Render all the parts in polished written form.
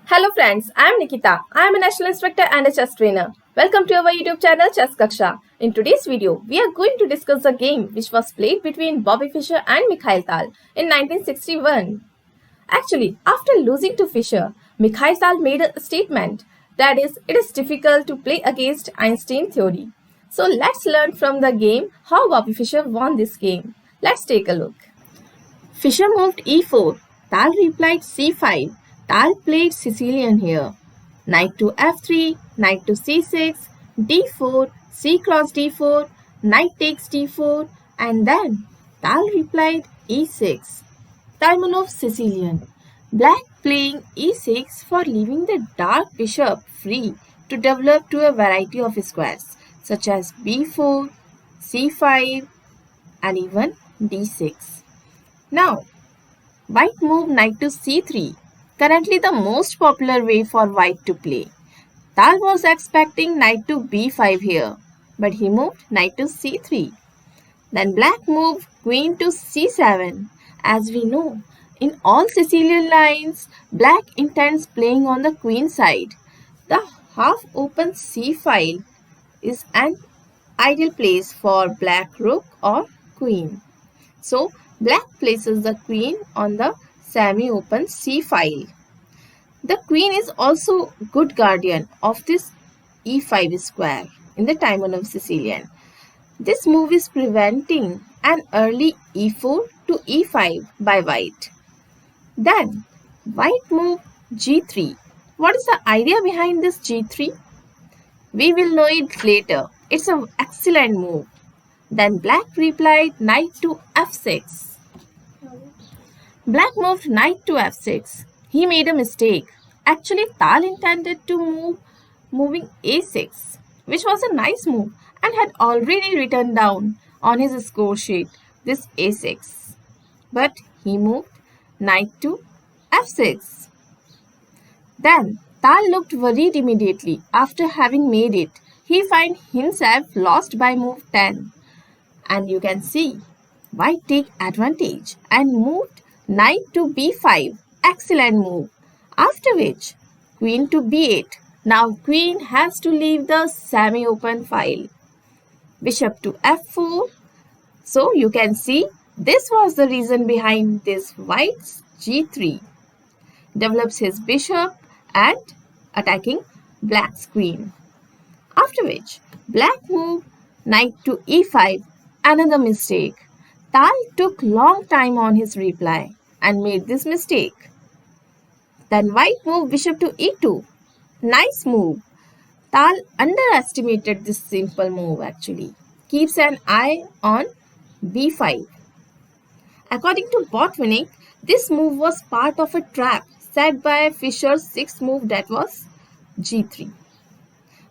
Hello friends, I am Nikita. I am a national instructor and a chess trainer. Welcome to our YouTube channel Chess Kaksha. In today's video, we are going to discuss a game which was played between Bobby Fischer and Mikhail Tal in 1961. Actually, after losing to Fischer, Mikhail Tal made a statement that is, it is difficult to play against Einstein theory. So let's learn from the game how Bobby Fischer won this game. Let's take a look. Fischer moved e4. Tal replied c5. Tal played Sicilian here. Knight to f3, knight to c6, d4, c cross d4, knight takes d4, and then Tal replied e6. Taimanov Sicilian. Black playing e6 for leaving the dark bishop free to develop to a variety of squares such as b4, c5, and even d6. Now, white moved knight to c3. Currently the most popular way for white to play. Tal was expecting knight to b5 here, but he moved knight to c3. Then black moved queen to c7. As we know, in all Sicilian lines, black intends playing on the queen side. The half-open c file is an ideal place for black rook or queen. So, black places the queen on the semi-open c file. The queen is also good guardian of this e5 square in the Taimanov Sicilian. This move is preventing an early e4 to e5 by white. Then white move g3. What is the idea behind this g3? We will know it later. It's an excellent move. Then black replied knight to f6. Black moved knight to f6. He made a mistake. Actually, Tal intended to moving a6, which was a nice move and had already written down on his score sheet this a6. But he moved knight to f6. Then Tal looked worried immediately after having made it. He found himself lost by move 10. And you can see white take advantage and moved knight to b5. Excellent move. After which, queen to b8. Now queen has to leave the semi-open file. Bishop to f4. So you can see this was the reason behind this white's g3. Develops his bishop and attacking black's queen. After which, black moved knight to e5. Another mistake. Tal took long time on his reply and made this mistake. Then white moved bishop to e2. Nice move. Tal underestimated this simple move actually. Keeps an eye on b5. According to Botvinnik, this move was part of a trap set by Fischer's sixth move, that was g3.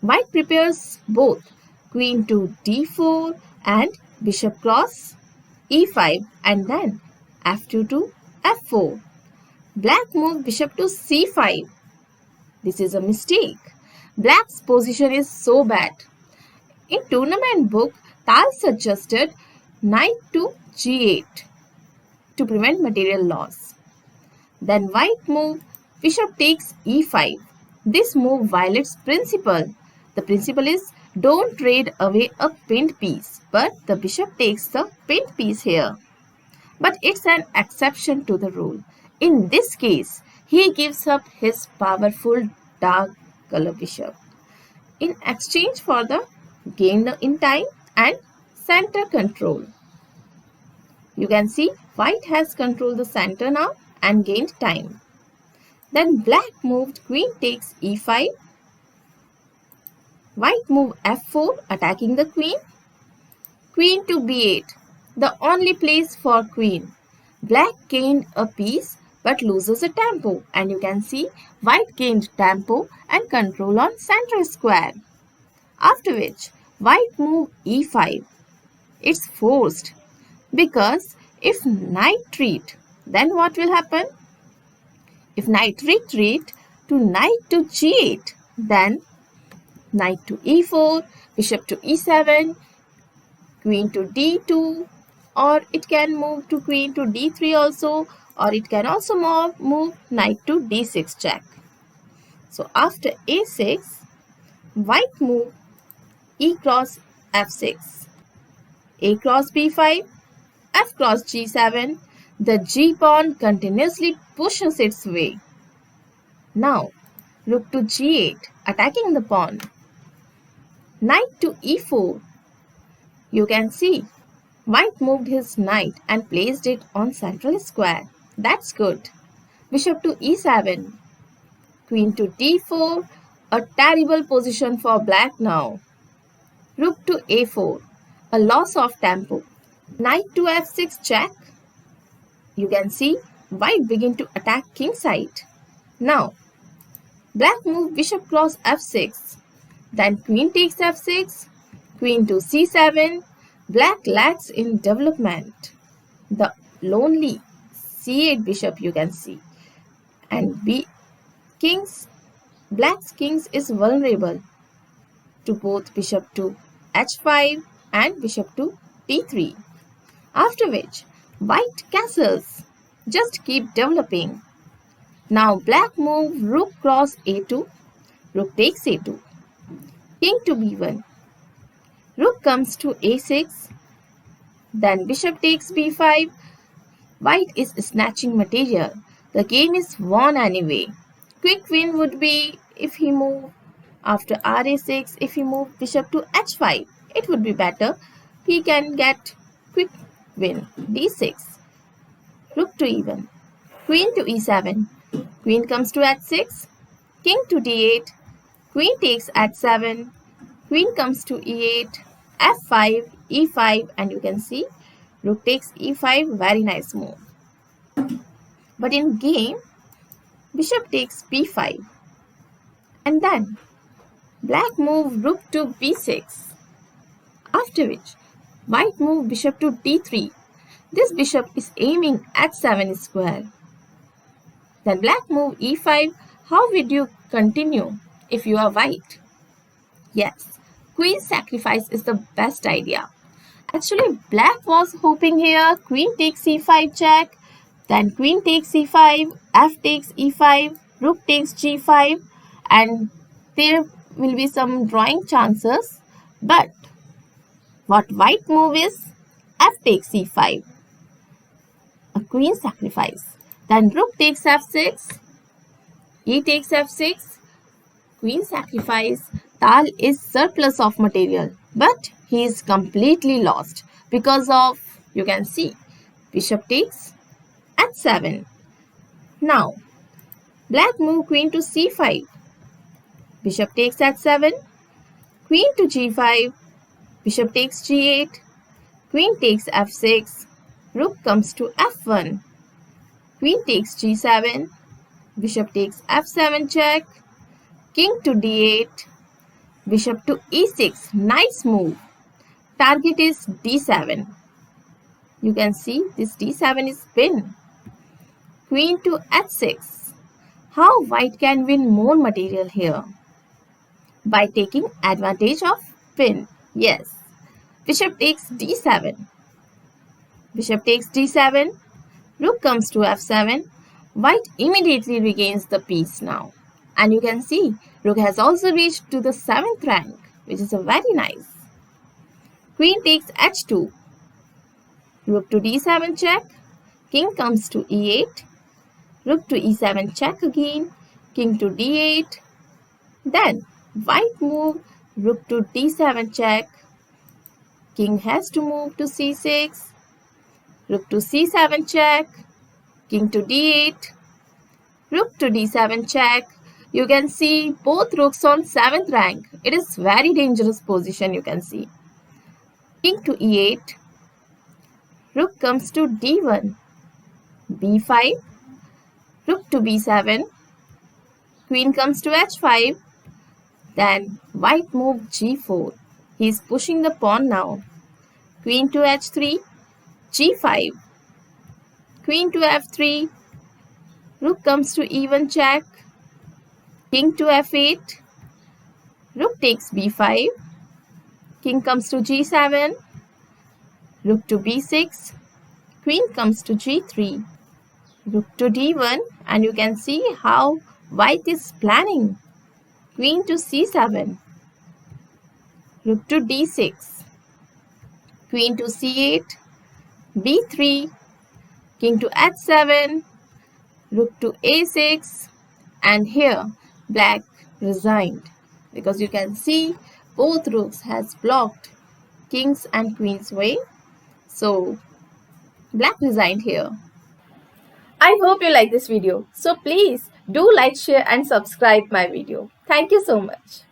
White prepares both queen to d4 and bishop cross e5 and then f2 to f4. Black moved bishop to c5. This is a mistake. Black's position is so bad. In tournament book, Tal suggested knight to g8 to prevent material loss. Then white move bishop takes e5. This move violates principle. The principle is don't trade away a pinned piece, but the bishop takes the pinned piece here. But it's an exception to the rule. In this case, he gives up his powerful dark color bishop in exchange for the gain in time and center control. You can see white has controlled the center now and gained time. Then black moved queen takes e5. White moved f4 attacking the queen. Queen to b8, the only place for queen. Black gained a piece but loses a tempo, and you can see white gained tempo and control on center square. After which white moved e5. It's forced because if knight retreat, then what will happen? If knight retreat to knight to g8, then knight to e4, bishop to e7, queen to d2, or it can move to queen to d3 also, or it can also move knight to d6 check. So after a6, white move e cross f6, a cross b5, f cross g7. The g pawn continuously pushes its way. Now, rook to g8, attacking the pawn. Knight to e4. You can see, white moved his knight and placed it on central square. That's good. Bishop to e7. Queen to d4. A terrible position for black now. Rook to a4. A loss of tempo. Knight to f6 check. You can see white begin to attack king side. Now, black move bishop cross f6. Then queen takes f6. Queen to c7. Black lacks in development. The lonely c8 bishop you can see. And black's kings is vulnerable to both bishop to h5 and bishop to d3. After which, white castles. Just keep developing. Now black move rook cross a2. Rook takes a2. King to b1. Rook comes to a6. Then bishop takes b5. White is snatching material. The game is won anyway. Quick win would be if he moved after ra6. If he moved bishop to h5, it would be better. He can get quick win. d6. Rook to e1. Queen to e7. Queen comes to h6. King to d8. Queen takes h7. Queen comes to e8. f5, e5, and you can see rook takes e5. Very nice move. But in game, bishop takes b5. And then black move rook to b6. After which, white move bishop to d3. This bishop is aiming at 7 square. Then black move e5. How would you continue if you are white? Yes, queen sacrifice is the best idea. Actually, black was hoping here queen takes c5 check. Then queen takes e5, f takes e5, rook takes g5, and there will be some drawing chances. But what white move is f takes e5, a queen sacrifice. Then rook takes f6, e takes f6, queen sacrifice. Tal is surplus of material, but he is completely lost because of, you can see, bishop takes h7. Now, black move queen to c5. Bishop takes h7. Queen to g5. Bishop takes g8. Queen takes f6. Rook comes to f1. Queen takes g7. Bishop takes f7 check. King to d8. Bishop to e6. Nice move. Target is d7. You can see this d7 is pin. Queen to h6. How white can win more material here? By taking advantage of pin. Yes. Bishop takes d7. Bishop takes d7. Rook comes to f7. White immediately regains the piece now. And you can see rook has also reached to the 7th rank, which is a very nice. Queen takes h2. Rook to d7 check. King comes to e8. Rook to e7 check again. King to d8. Then white move rook to d7 check. King has to move to c6. Rook to c7 check. King to d8. Rook to d7 check. You can see both rooks on 7th rank. It is very dangerous position, you can see. King to e8. Rook comes to d1. b5. Rook to b7. Queen comes to h5. Then white move g4. He is pushing the pawn now. Queen to h3. g5. Queen to f3. Rook comes to e1 check. King to f8. Rook takes b5. King comes to g7. Rook to b6. Queen comes to g3. Rook to d1, and you can see how White is planning. Queen to c7. Rook to d6. Queen to c8. b3. King to h7. Rook to a6. And here black resigned, because you can see both rooks has blocked king's and queen's way. So black resigned here. I hope you like this video. So please do like, share and subscribe my video. Thank you so much.